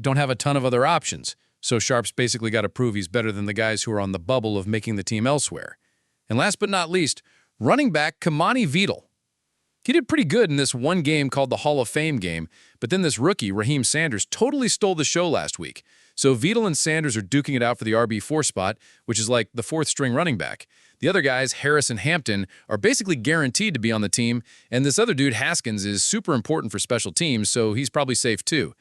don't have a ton of other options, so Sharpe's basically got to prove he's better than the guys who are on the bubble of making the team elsewhere. And last but not least, running back Kimani Vidal. He did pretty good in this one game called the Hall of Fame game, but then this rookie, Raheim Sanders, totally stole the show last week. So Vidal and Sanders are duking it out for the RB4 spot, which is like the fourth-string running back. The other guys, Harris and Hampton, are basically guaranteed to be on the team, and this other dude, Haskins, is super important for special teams, so he's probably safe too.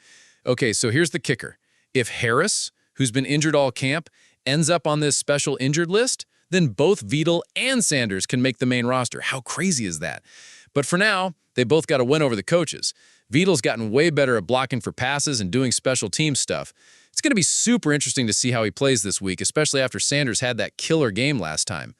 Okay, so here's the kicker. If Harris, who's been injured all camp, ends up on this special injured list, then both Vidal and Sanders can make the main roster. How crazy is that? But for now, they both got to win over the coaches. Vidal's gotten way better at blocking for passes and doing special team stuff. It's going to be super interesting to see how he plays this week, especially after Sanders had that killer game last time.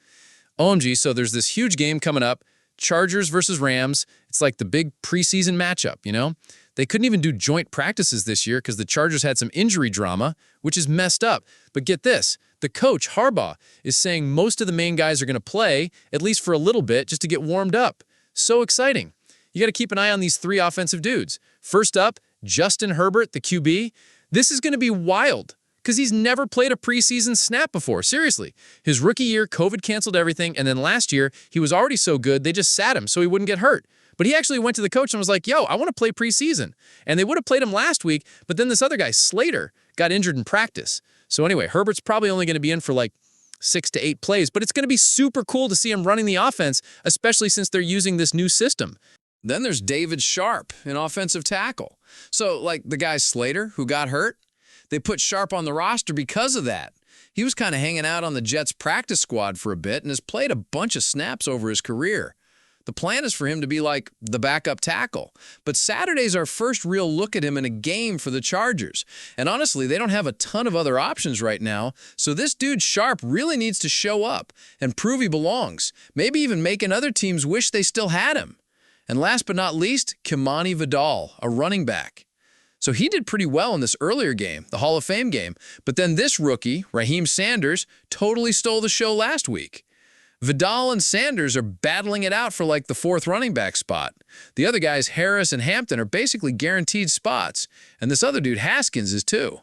OMG, so there's this huge game coming up, Chargers versus Rams. It's like the big preseason matchup, you know? They couldn't even do joint practices this year because the Chargers had some injury drama, which is messed up. But get this, the coach, Harbaugh, is saying most of the main guys are going to play, at least for a little bit, just to get warmed up. So exciting. You got to keep an eye on these three offensive dudes. First up, Justin Herbert, the QB. This is going to be wild because he's never played a preseason snap before. Seriously. His rookie year, COVID canceled everything, and then last year, he was already so good, they just sat him so he wouldn't get hurt. But he actually went to the coach and was like, yo, I want to play preseason. And they would have played him last week, but then this other guy, Slater, got injured in practice. So anyway, Herbert's probably only going to be in for like 6 to 8 plays, but it's going to be super cool to see him running the offense, especially since they're using this new system. Then there's David Sharpe, an offensive tackle. So, like the guy Slater, who got hurt, they put Sharpe on the roster because of that. He was kind of hanging out on the Jets practice squad for a bit and has played a bunch of snaps over his career. The plan is for him to be like the backup tackle. But Saturday's our first real look at him in a game for the Chargers. And honestly, they don't have a ton of other options right now, so this dude Sharpe really needs to show up and prove he belongs, maybe even making other teams wish they still had him. And last but not least, Kimani Vidal, a running back. So he did pretty well in this earlier game, the Hall of Fame game, but then this rookie, Raheim Sanders, totally stole the show last week. Vidal and Sanders are battling it out for like the fourth running back spot. The other guys, Harris and Hampton, are basically guaranteed spots, and this other dude, Haskins, is too.